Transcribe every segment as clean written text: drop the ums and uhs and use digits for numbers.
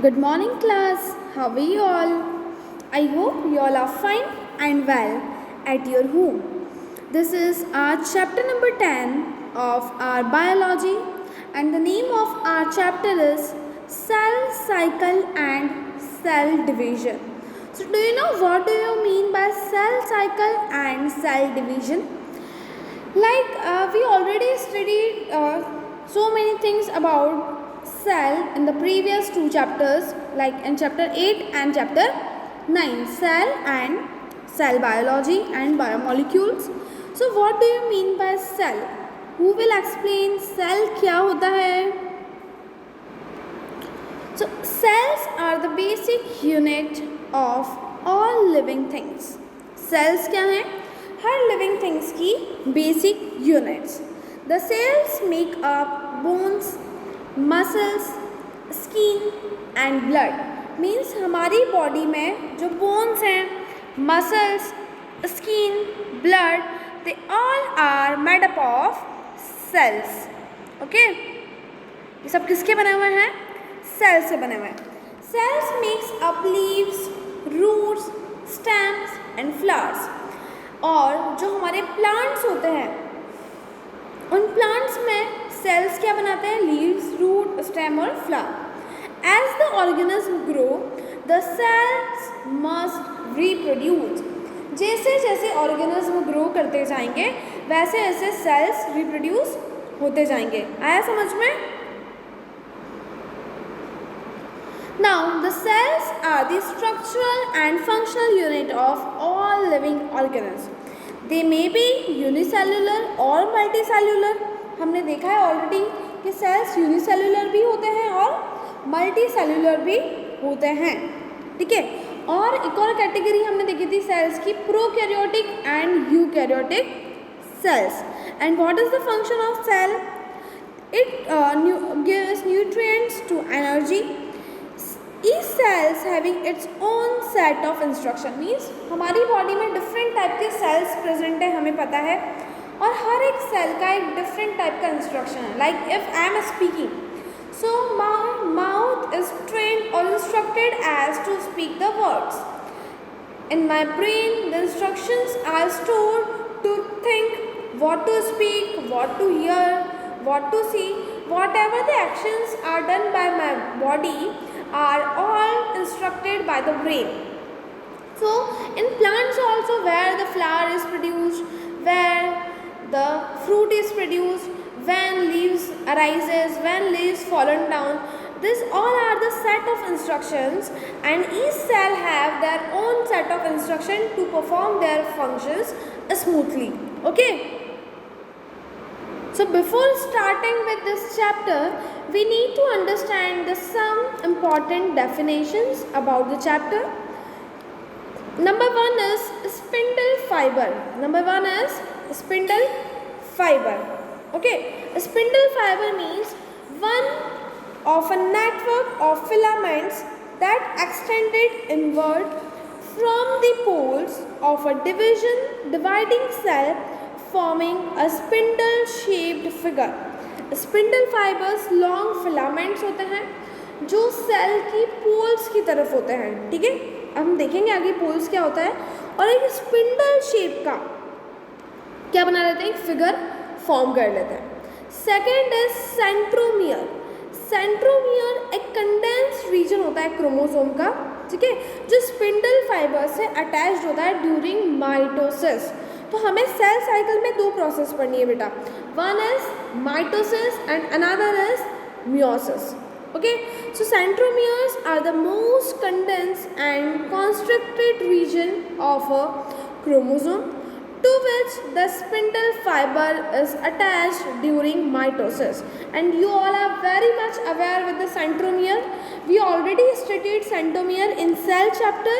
Good morning, class. How are you all? I hope you all are fine and well at your home. This is our chapter number 10 of our biology, and the name of our chapter is Cell Cycle and Cell Division. So, do you know what do you mean by cell cycle and cell division? We already studied so many things about cell in the previous two chapters, like in chapter 8 and chapter 9, cell and cell biology and biomolecules. So what do you mean by cell? Who will explain cell क्या होता है? So cells are the basic unit of all living things. Cells क्या हैं? हर living things की basic units. The cells make up bones, muscles, skin and blood. Means हमारी body में जो बोन्स हैं, muscles, skin, blood, they all are made up of cells. Okay, ये सब किसके बने हुए हैं? सेल से बने हुए हैं. Cells makes up leaves, roots, stems and flowers. और जो हमारे प्लांट्स होते हैं, उन प्लांट्स में सेल्स क्या बनाते हैं? लीव्स, रूट, स्टेम और flower. As the organism grow, the cells must reproduce. जैसे जैसे ऑर्गेनिज्म ग्रो करते जाएंगे, वैसे वैसे सेल्स रिप्रोड्यूस होते जाएंगे. आया समझ में? Now, the cells are the structural and functional unit of all living organisms. They may be unicellular or multicellular. हमने देखा है ऑलरेडी कि सेल्स यूनिसेलुलर भी होते हैं और मल्टीसेलुलर भी होते हैं. ठीक है. और एक और कैटेगरी हमने देखी थी सेल्स की, prokaryotic and eukaryotic cells. And what is the function of cell? It gives nutrients to energy. Each cells having its own set of instruction. means हमारी बॉडी में डिफरेंट टाइप के सेल्स प्रेजेंट है, हमें पता है, और हर एक सेल का एक डिफरेंट टाइप का इंस्ट्रक्शन है. Like if I am speaking, so my mouth is trained और instructed as to speak the words. In my brain, the instructions are stored to think, what to speak, what to hear, what to see. Whatever the actions are done by my body are all instructed by the brain. So in plants also, where the flower is produced, where the fruit is produced, when leaves arises, when leaves fallen down, this all are the set of instructions, and each cell have their own set of instruction to perform their functions smoothly. Okay. So before starting with this chapter, we need to understand some important definitions about the chapter. Number one is spindle fiber. Number one is spindle fiber. Okay, spindle fiber means one of a network of filaments that extended inward from the poles of a dividing cell, forming a spindle shaped figure. Spindle fibres long filaments होते हैं जो cell की poles की तरफ होते हैं. ठीक है, अब हम देखेंगे आगे पोल्स क्या होता है. और एक स्पिंडल शेप का क्या बना लेते हैं? एक फिगर फॉर्म कर लेते हैं. Second is centromere. सेंट्रोमियर एक कंडेंस्ड रीजन होता है क्रोमोसोम का, ठीक है, जो स्पिंडल फाइबर से अटैच्ड होता है ड्यूरिंग माइटोसिस. तो हमें सेल साइकिल में दो प्रोसेस पढ़नी है बेटा. One is mitosis and another is meiosis. Okay, so centromeres are the most condensed and constricted region of a chromosome to which the spindle fiber is attached during mitosis. And you all are very much aware with the centromere. We already studied centromere in cell chapter,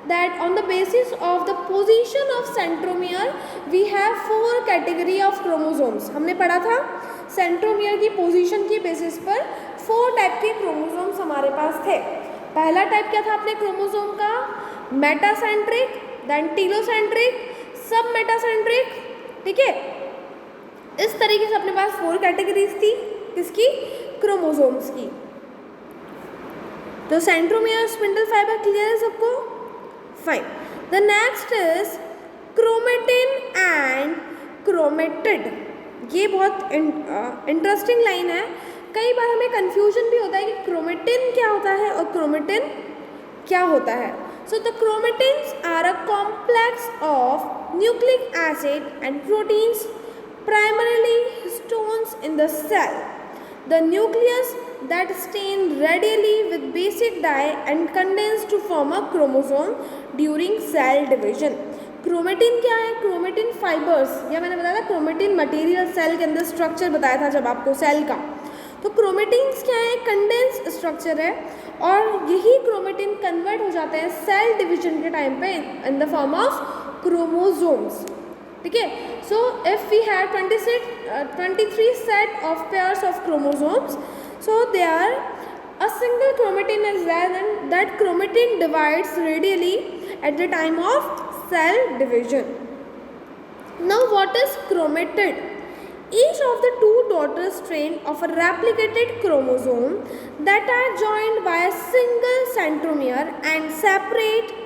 that on the basis of the position of centromere we have 4 category of chromosomes. हमने पढ़ा था centromere की position की basis पर 4 type के chromosomes हमारे पास थे. पहला टाइप क्या था अपने क्रोमोसोम का? मेटासेंट्रिक, देन टीलोसेंट्रिक, सब मेटासेंट्रिक. ठीक है, इस तरीके से अपने पास 4 कैटेगरीज थी किसकी? क्रोमोसोम्स की. तो सेंट्रोमियर स्पिंडल फाइबर क्लियर है सबको? Fine. The next is chromatin and chromatid. ये बहुत इंटरेस्टिंग लाइन है. कई बार हमें कंफ्यूजन भी होता है कि क्रोमेटिन क्या होता है और क्रोमेटिन क्या होता है. So the chromatins are a complex of nucleic acid and proteins, primarily histones in the cell. The nucleus that stain radially with basic dye and condense to form a chromosome during cell division. Chromatin क्या है? Chromatin fibres, या मैंने बताया था chromatin material cell के अंदर structure बताया था जब आपको सेल का. तो क्रोमेटिन्स क्या है? कंडेंस स्ट्रक्चर है और यही क्रोमेटिन कन्वर्ट हो जाते हैं सेल डिवीजन के टाइम पे in the form of chromosomes. ठीक है. So if we have 23 set of pairs of chromosomes, so they are a single chromatin is there, and that chromatin divides radially at the time of cell division. Now what is chromatid? Each of the two daughter strands of a replicated chromosome that are joined by a single centromere and separate.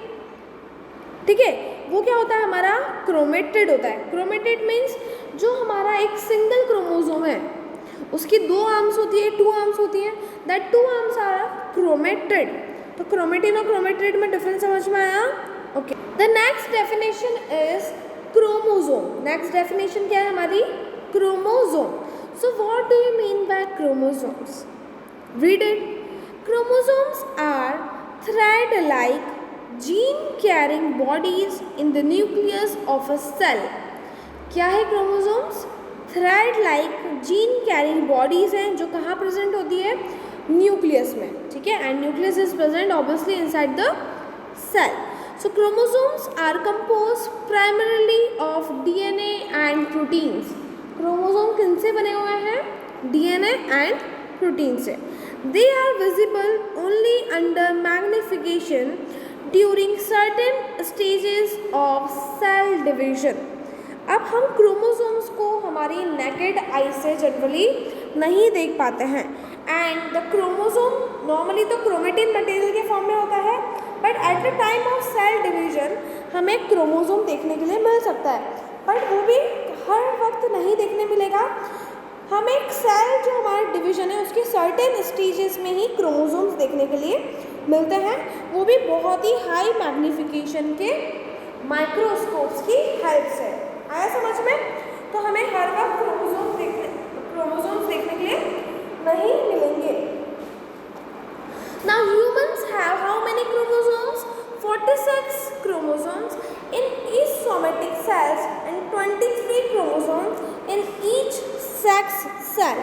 ठीक है, वो क्या होता है? हमारा chromatid होता है. Chromatid means जो हमारा एक सिंगल क्रोमोसोम है उसकी 2 आर्म्स होती है, 2 आर्म्स होती हैं, दैट 2 आर्म्स आर क्रोमेटिड. तो क्रोमेटिन और क्रोमेटिड में डिफरेंस समझ में आया? Okay. The next definition is chromosome. Next definition क्या है हमारी? Chromosome. So what do you mean by chromosomes? Read it. Chromosomes are thread like gene carrying bodies in the nucleus of a cell. क्या है chromosomes? Thread like gene carrying bodies हैं जो कहाँ present होती है? न्यूक्लियस में. ठीक है. And nucleus is present obviously inside the cell. So chromosomes are compose primarily of DNA and proteins. Chromosome किन से बने हुए हैं? डीएनए एंड प्रोटीन से. They are visible only under magnification during certain stages of cell division. अब हम chromosomes को हमारी नेकेड आई से जनरली नहीं देख पाते हैं. एंड द क्रोमोसोम नॉर्मली तो क्रोमेटिन मटेरियल के फॉर्म में होता है, but at the time of cell division हमें क्रोमोसोम देखने के लिए मिल सकता है, बट वो भी हर वक्त नहीं देखने मिलेगा. हम एक सेल जो हमारा डिवीजन है उसके सर्टेन स्टेजेस में ही क्रोमोसोम्स देखने के लिए मिलते हैं, वो भी बहुत ही हाई मैग्नीफिकेशन के माइक्रोस्कोप्स की हेल्प से. आया समझ में? तो हमें हर वक्त क्रोमोसोम्स देखने के लिए नहीं मिलेंगे. Now humans have how many chromosomes? 46 chromosomes in each somatic cells and 23 chromosomes in each sex cell.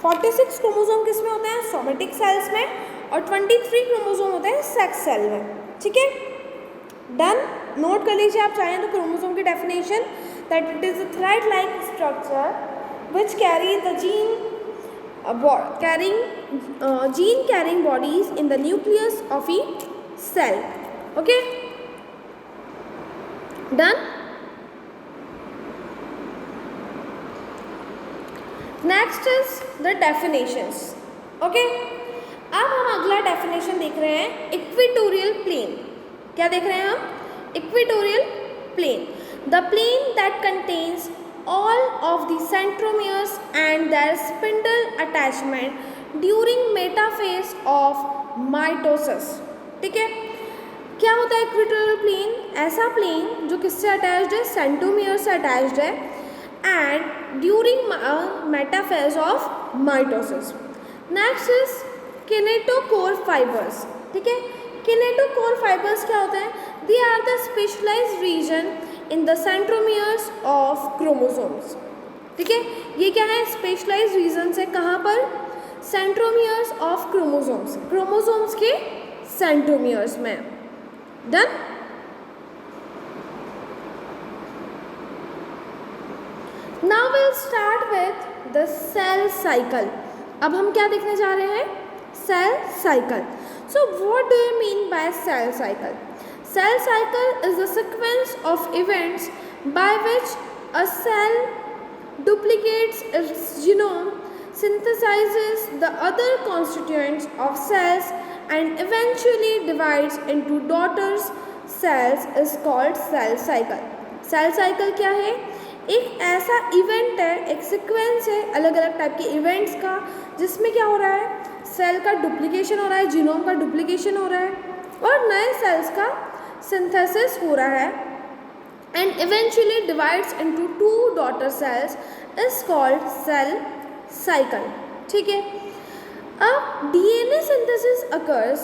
46 chromosome किस में होते हैं? सोमेटिक सेल्स में, और 23 क्रोमोसोम होते हैं सेक्स सेल में. ठीक है, डन. नोट कर लीजिए आप चाहें तो क्रोमोसोम की definition, that it is a thread-like structure which carry the gene carrying bodies in the nucleus of a cell. Okay, done. Next is the definitions. Okay, अब हम अगला डेफिनेशन देख रहे हैं, इक्वेटोरियल प्लेन. क्या देख रहे हैं हम? Equatorial plane. The plane that contains all of the centromeres and their spindle attachment during metaphase of mitosis. ठीक है. क्या होता है इक्वेटोरियल प्लेन? ऐसा प्लेन जो किससे अटैच्ड है? सेंट्रोमियर से अटैच्ड है, and during metaphase of mitosis. Next is kinetochore fibres. ठीक है. किनेटोकोर फाइबर्स क्या होते हैं? They are the specialised region in the centromeres of chromosomes. ठीक है, ये क्या है? स्पेशलाइज्ड रीजन्स है. कहाँ पर? Centromeres of chromosomes. क्रोमोसोम्स के सेंट्रोमियर्स में. Done. Now will start with the cell cycle. अब हम क्या देखने जा रहे हैं? Cell cycle. So what do you mean by cell cycle? Cell cycle is the sequence of events by which a cell duplicates its genome synthesizes the other constituents of cells and eventually divides into daughter cells is called cell cycle. Cell cycle क्या है? एक ऐसा event है, एक sequence है अलग अलग type के इवेंट्स का, जिसमें क्या हो रहा है, सेल का डुप्लीकेशन हो रहा है, जीनोम का डुप्लीकेशन हो रहा है और नए सेल्स का सिंथेसिस हो रहा है and eventually divides into two daughter cells is called cell cycle. ठीक है. अब DNA synthesis occurs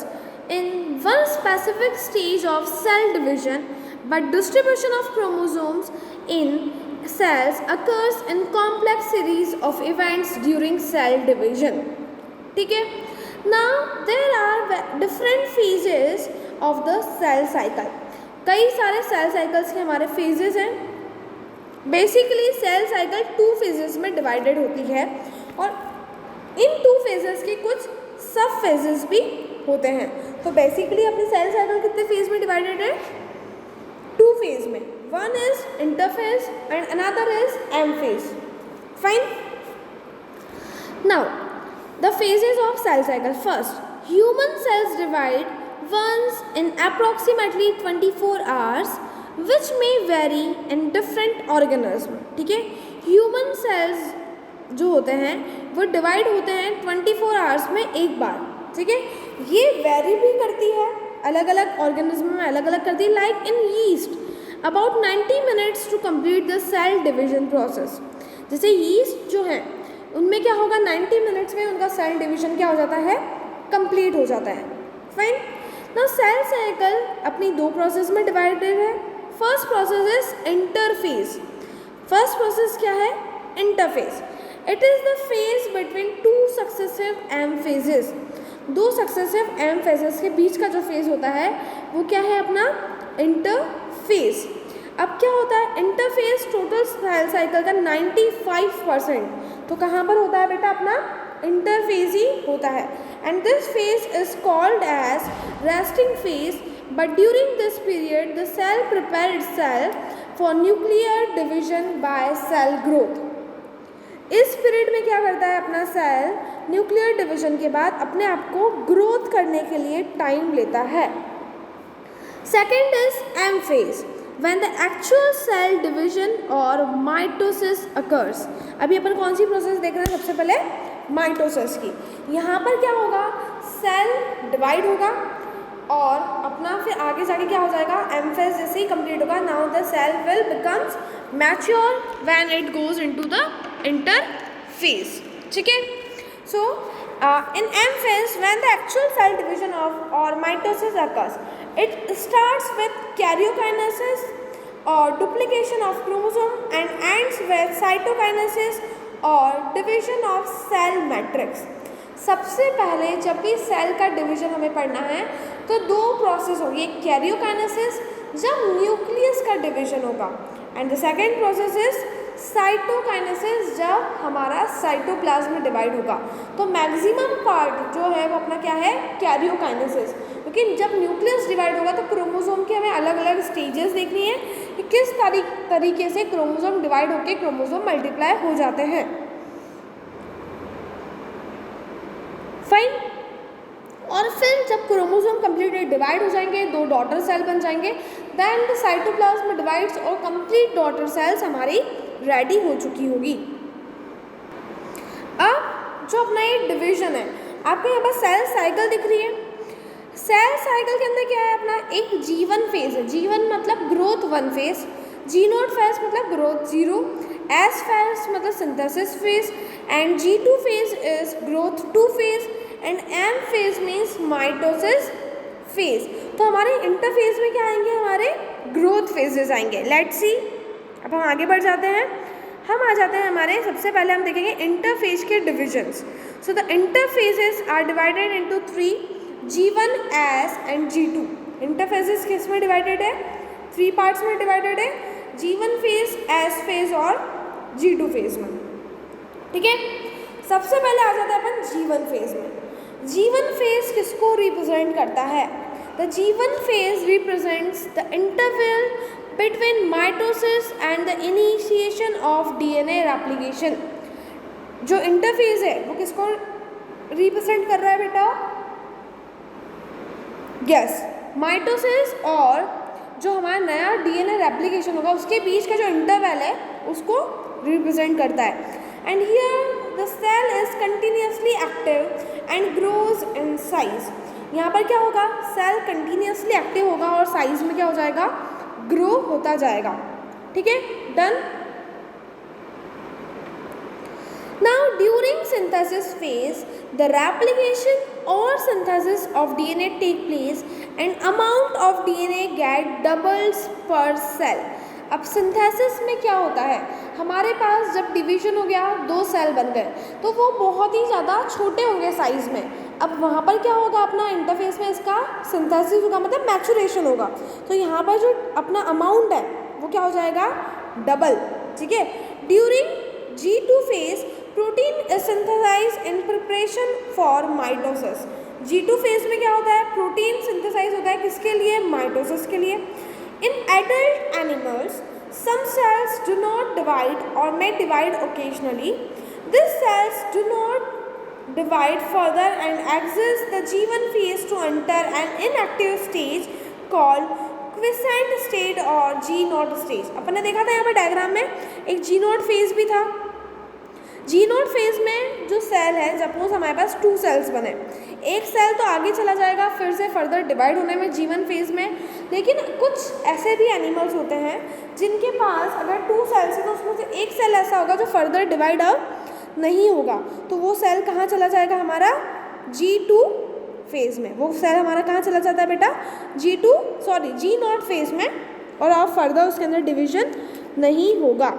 in one specific stage of cell division, but distribution of chromosomes in cells occurs in complex series of events during cell division. ठीक है. Now there are different phases of the cell cycle. कई सारे cell cycles के हमारे phases हैं. Basically cell cycle 2 phases में divided होती है और इन 2 फेजेस के कुछ सब फेजेस भी होते हैं. तो बेसिकली अपनी सेल साइकिल कितने फेज में डिवाइडेड है? 2 फेज में. One is interphase and another is M phase. Fine. Now the phases of cell cycle. First, human cells divide once in approximately 24 hours, which may vary in different organism. ठीक है. Human cells जो होते हैं वो divide होते हैं 24 hours में एक बार. ठीक है. ये वेरी भी करती है, अलग अलग ऑर्गेनिज्म में अलग अलग करती है. Like in yeast about 90 minutes to complete the cell division process. जैसे यीस्ट जो है उनमें क्या होगा, 90 मिनट्स में उनका सेल डिविजन क्या हो जाता है, कंप्लीट हो जाता है. फाइन. नाउ सेल साइकिल अपनी 2 प्रोसेस में डिवाइडेड है. First process is interphase. First process क्या है? Interphase. It is the phase between 2 successive M phases. 2 successive M phases के बीच का जो फेज होता है वो क्या है अपना? इंटरफेज. अब क्या होता है, इंटरफेज टोटल सेल साइकिल का 95%. तो कहाँ पर होता है बेटा? अपना इंटरफेज ही होता है. And this phase is called as resting phase, but during this period the cell prepare itself for nuclear division by cell growth. इस पीरियड में क्या करता है अपना सेल? न्यूक्लियर डिवीजन के बाद अपने आप को ग्रोथ करने के लिए टाइम लेता है. Second is M phase, when the actual cell division or mitosis occurs. अभी अपन कौन सी प्रोसेस देख रहे हैं? सबसे पहले माइटोसिस की. यहाँ पर क्या होगा, सेल डिवाइड होगा और अपना फिर आगे जाके क्या हो जाएगा, एम फेज जैसे ही कंप्लीट होगा. Now the cell will becomes mature when it goes into the interphase. ठीक है. So in M phase, when the actual cell division of or mitosis occurs, it starts with karyokinesis or duplication of chromosome and ends with cytokinesis और division of cell matrix. सबसे पहले जब भी cell का division हमें पढ़ना है तो 2 प्रोसेस होगी. एक कैरियोकाइनेसिस जब न्यूक्लियस का डिवीजन होगा and the second process is cytokinesis जब हमारा साइटोप्लाज्म में डिवाइड होगा. तो मैक्सिमम पार्ट जो है वो अपना क्या है, कैरियोकाइनेसिस. लेकिन जब न्यूक्लियस डिवाइड होगा तो क्रोमोसोम के हमें अलग अलग स्टेजेस देखनी है कि किस तरीके से क्रोमोसोम डिवाइड होकर क्रोमोसोम मल्टीप्लाई हो जाते हैं. फाइन. और फिर जब क्रोमोसोम कंप्लीटली डिवाइड हो जाएंगे, 2 डॉटर सेल बन जाएंगे, देन द साइटोप्लाज्म डिवाइड्स और कंप्लीट डॉटर सेल्स हमारी रेडी हो चुकी होगी. अब जो अपना ये डिवीजन है, आपको यहाँ पर सेल साइकिल दिख रही है. सेल साइकिल के अंदर क्या है अपना, एक G1 फेज है. G1 मतलब ग्रोथ 1 फेज, G0 फेज मतलब ग्रोथ 0, S फेज मतलब synthesis phase and G2 phase is growth 2 phase and M phase means mitosis phase. तो हमारे इंटरफेज में क्या आएंगे, हमारे ग्रोथ फेजेस आएंगे. Let's see. अब हम आगे बढ़ जाते हैं. हम आ जाते हैं हमारे, सबसे पहले हम देखेंगे इंटरफेज के divisions. So the interphases are divided into 3, G1, S and G2. Interphases किस में डिवाइडेड है? 3 पार्ट्स में डिवाइडेड है. G1 फेज, S फेज और G2 फेज में. ठीक है. सबसे पहले आ जाता है अपन G1 फेज में. G1 फेज किसको रिप्रेजेंट करता है? The G1 phase represents the interval between mitosis and the initiation of DNA replication. जो इंटरफेज है वो किसको रिप्रेजेंट कर रहा है बेटा? यस, माइटोसिस और जो हमारा नया डीएनए रेप्लिकेशन होगा उसके बीच का जो इंटरवल है उसको रिप्रेजेंट करता है। And here the cell is continuously active and grows in size. यहाँ पर क्या होगा? सेल कंटिन्यूसली एक्टिव होगा और साइज में क्या हो जाएगा? ग्रो होता जाएगा। ठीक है, done. Now during synthesis phase, the replication or synthesis of DNA take place and amount of DNA get doubles per cell. अब सिंथेसिस में क्या होता है? हमारे पास जब डिवीजन हो गया, 2 सेल बन गए, तो वो बहुत ही ज़्यादा छोटे होंगे साइज़ में। अब वहाँ पर क्या होगा? अपना इंटरफेस में इसका सिंथेसिस होगा, मतलब मैचुरेशन होगा। तो यहाँ पर जो अपना अमाउंट है वो क्या हो जाएगा? डबल। ठीक है, during G2 phase protein is synthesized in preparation for mitosis. G2 phase में क्या होता है? प्रोटीन सिंथेसाइज होता है किसके लिए? माइटोसिस के लिए। In adult animals some cells do not divide or may divide occasionally. These cells do not divide further and exit the G1 phase to enter an inactive stage called quiescent state or G0 stage। अपन ने देखा था यहाँ पर diagram में एक G0 phase भी था। G0 phase में जो सेल है, सपोज हमारे पास 2 सेल्स बने, एक सेल तो आगे चला जाएगा फिर से फर्दर डिवाइड होने में G1 फेज में। लेकिन कुछ ऐसे भी एनिमल्स होते हैं जिनके पास अगर 2 सेल्स है तो उसमें से एक सेल ऐसा होगा जो फर्दर डिवाइड अब नहीं होगा, तो वो सेल कहाँ चला जाएगा? हमारा G2 फेज में। वो सेल हमारा कहाँ चला जाता है बेटा? G0 फेज में, और आप फर्दर उसके अंदर डिवीजन नहीं होगा।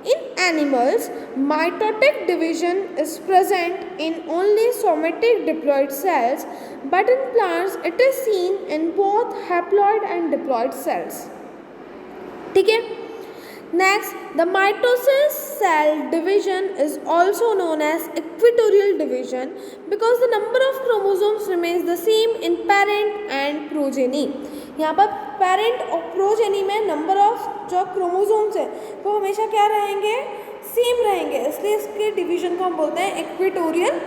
In animals, mitotic division is present in only somatic diploid cells, but in plants it is seen in both haploid and diploid cells. ठीक है? Next, the mitosis cell division is also known as equatorial division because the number of chromosomes remains the same in parent and progeny. यहाँ पर parent और progeny में number of जो chromosomes है वो हमेशा क्या रहेंगे? सेम रहेंगे, इसलिए इसके डिवीजन को हम बोलते हैं इक्वेटोरियल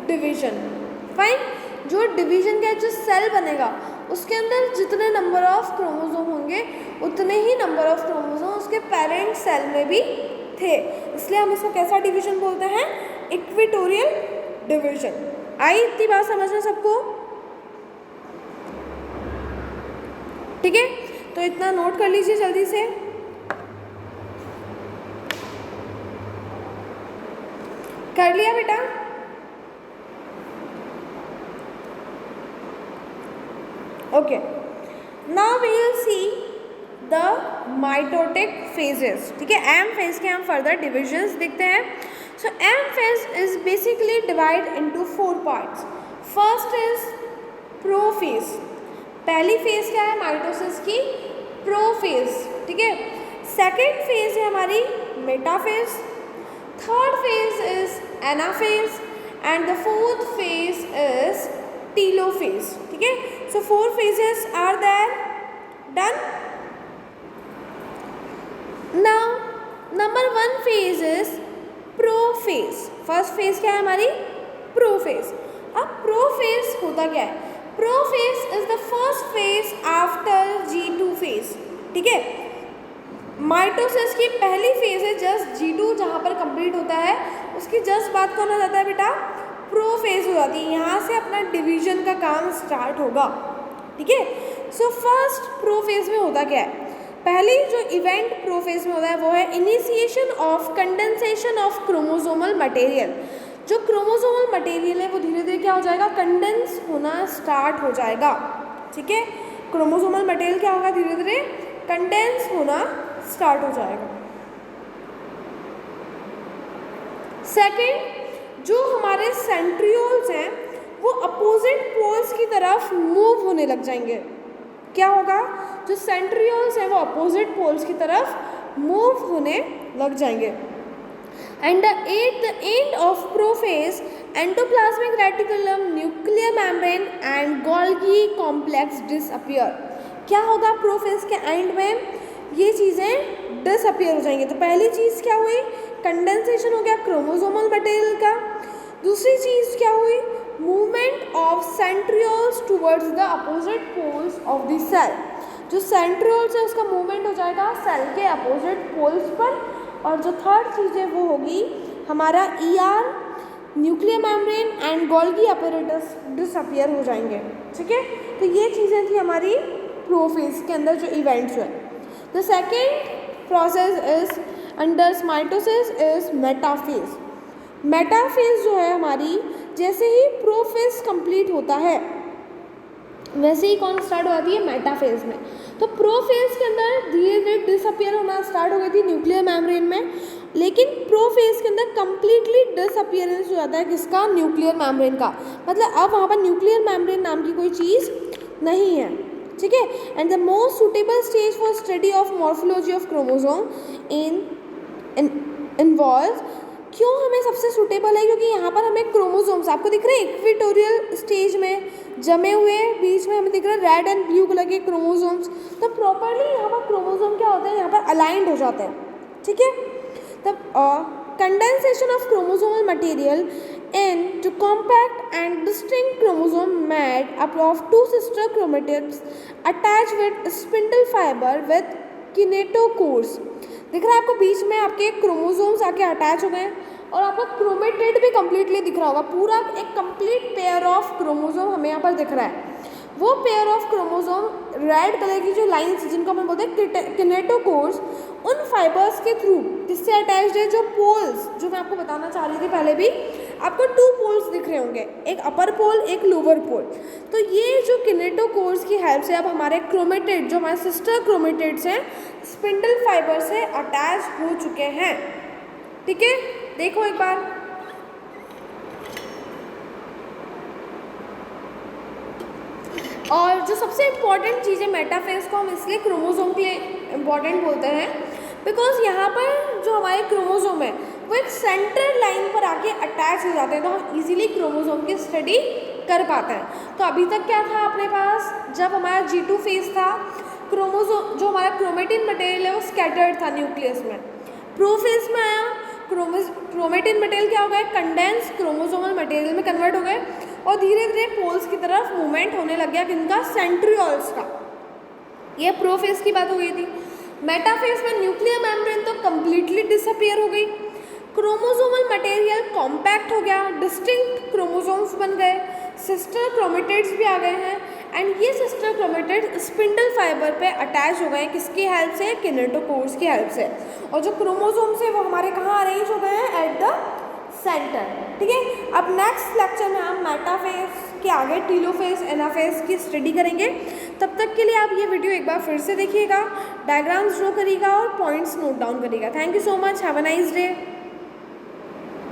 डिवीजन। फाइन। जो डिवीजन का जो सेल बनेगा उसके अंदर जितने नंबर ऑफ क्रोमोसोम होंगे उतने ही नंबर ऑफ क्रोमोसोम उसके पेरेंट सेल में भी थे, इसलिए हम इसको कैसा डिवीजन बोलते हैं? Equatorial division. आई इतनी बात समझ में सबको? ठीक है, तो इतना नोट कर लीजिए जल्दी से। कर लिया बेटा? Okay, now we will see the mitotic phases. ठीक है, एम फेज के हम फर्दर डिविजन्स देखते हैं। So M phase is basically divide into 4 parts. First is prophase. पहली फेज क्या है माइटोसिस की? प्रोफेज। ठीक है, सेकेंड फेज है हमारी metaphase, third phase is anaphase and the fourth phase is telophase. ठीक है, so 4 phases are there. Done. Now number 1 phase is prophase. First phase क्या है हमारी? प्रोफेज। अब प्रोफेज होता क्या है? Prophase is the first phase after G2 phase. ठीक है, माइटोसिस की पहली फेज है जस्ट G2 जहाँ पर कंप्लीट होता है, उसकी जस्ट बात कौन हो जाता है बेटा? प्रोफेज हो जाती है। यहाँ से अपना डिवीजन का काम स्टार्ट होगा। ठीक है, सो फर्स्ट प्रोफेज में होता क्या है? पहली जो इवेंट प्रोफेज में होता है वो है initiation of condensation of chromosomal material. जो क्रोमोसोमल मटेरियल है वो धीरे धीरे क्या हो जाएगा? कंडेंस होना स्टार्ट हो जाएगा। ठीक है, क्रोमोसोमल मटेरियल क्या होगा? धीरे धीरे कंडेंस होना स्टार्ट हो जाएगा। सेकेंड, जो हमारे सेंट्रियोल्स हैं वो अपोजिट पोल्स की तरफ मूव होने लग जाएंगे। क्या होगा? जो सेंट्रियोल्स हैं वो अपोजिट पोल्स की तरफ मूव होने लग जाएंगे। And at the end of prophase, endoplasmic reticulum, nuclear membrane and Golgi complex disappear. क्या होगा प्रोफेज के एंड में? ये चीज़ें डिसअपियर हो जाएंगी। तो पहली चीज़ क्या हुई कंडेंसेशन हो गया क्रोमोसोमल मटेरियल का। दूसरी चीज़ क्या हुई, movement of centrioles towards the opposite poles of the cell. जो सेंट्रियोल्स है उसका मूवमेंट हो जाएगा सेल के अपोजिट पोल्स पर। और जो थर्ड चीज़ है वो होगी हमारा ER, nuclear membrane and Golgi apparatus disappear हो जाएंगे। ठीक है, तो ये चीज़ें थी हमारी प्रोफेज के अंदर जो इवेंट्स हुए। The second process is under mitosis is metaphase. Metaphase जो है हमारी, जैसे ही प्रोफेज कंप्लीट होता है वैसे ही कौन स्टार्ट हो जाती है, मेटाफेज में। तो प्रोफेज के अंदर धीरे धीरे डिसअपियर होना स्टार्ट हो गई थी न्यूक्लियर मेम्ब्रेन में, लेकिन प्रोफेज के अंदर कंप्लीटली डिसअपियरेंस हो जाता है किसका, न्यूक्लियर मेम्ब्रेन का। मतलब अब वहाँ पर न्यूक्लियर मेम्ब्रेन नाम की कोई चीज़ नहीं है। ठीक है, and the most suitable stage for study of morphology of chromosome involve, क्यों हमें सबसे सुटेबल है, क्योंकि यहाँ पर हमें क्रोमोसोम्स आपको दिख रहे हैं इक्वेटोरियल स्टेज में जमे हुए, बीच में हमें दिख रहा है रेड एंड ब्लू कलर के क्रोमोसोम्स। तो प्रॉपरली यहाँ पर क्रोमोसोम क्या होते हैं, यहाँ पर अलाइंड हो जाते हैं। ठीक है, तब condensation of chromosomal material into compact and distinct chromosome made up of two sister chromatids attached with spindle fiber with kinetochores। दिख रहा है आपको बीच में आपके क्रोमोसोम्स आके अटैच हो गए हैं और आपको क्रोमेटिड भी कंप्लीटली दिख रहा होगा। पूरा एक कंप्लीट पेयर ऑफ क्रोमोसोम हमें यहाँ पर दिख रहा है। वो pair of chromosome red colour की जो लाइंस जिनको हम बोलते हैं किनेटोकोर्स, उन फाइबर्स के थ्रू जिससे अटैच्ड है जो पोल्स, जो मैं आपको बताना चाह रही थी पहले भी, आपको 2 पोल्स दिख रहे होंगे, एक अपर पोल एक लोअर पोल। तो ये जो किनेटोकोर्स की हेल्प से अब हमारे क्रोमेटिड, जो हमारे सिस्टर क्रोमेटिड्स हैं, स्पिंडल फाइबर से अटैच हो चुके हैं। ठीक है, देखो एक बार, और जो सबसे इम्पॉर्टेंट चीज़ है मेटाफेज को हम इसलिए क्रोमोसोम के लिए इम्पॉर्टेंट बोलते हैं बिकॉज यहाँ पर जो हमारे क्रोमोसोम है वो एक सेंटर लाइन पर आके अटैच हो जाते हैं, तो हम इजीली क्रोमोसोम की स्टडी कर पाते हैं। तो अभी तक क्या था अपने पास, जब हमारा G2 फेज था, क्रोमोसोम जो हमारा क्रोमेटिन मटेरियल है वो स्कैटर्ड था न्यूक्लियस में। प्रोफेज में आया, क्रोमेटिन मटेरियल क्या हो गया, कंडेंस क्रोमोसोमल मटेरियल में कन्वर्ट हो गए और धीरे धीरे पोल्स की तरफ मूवमेंट होने लग गया किनका, सेंट्रियोल्स का। ये प्रोफेज की बात हो गई थी। मेटाफेज में न्यूक्लियर मेम्ब्रेन तो कंप्लीटली डिसअपियर हो गई, क्रोमोसोमल मटेरियल कॉम्पैक्ट हो गया, डिस्टिंक्ट क्रोमोसोम्स बन गए, सिस्टर क्रोमेटिड्स भी आ गए हैं एंड ये सिस्टर क्रोमेटिड स्पिंडल फाइबर पे अटैच हो गए, किसकी हेल्प से, किनेटोकोर्स की हेल्प से। और जो क्रोमोसोम्स है वो हमारे कहाँ अरेंज हो गए हैं, एट द सेंटर। ठीक है, अब नेक्स्ट लेक्चर में हम मेटाफेज के आगे टीलोफेज एनाफेज की स्टडी करेंगे। तब तक के लिए आप ये वीडियो एक बार फिर से देखिएगा, डायग्राम्स ड्रॉ करिएगा और पॉइंट्स नोट डाउन करिएगा। Thank you so much, have a nice day.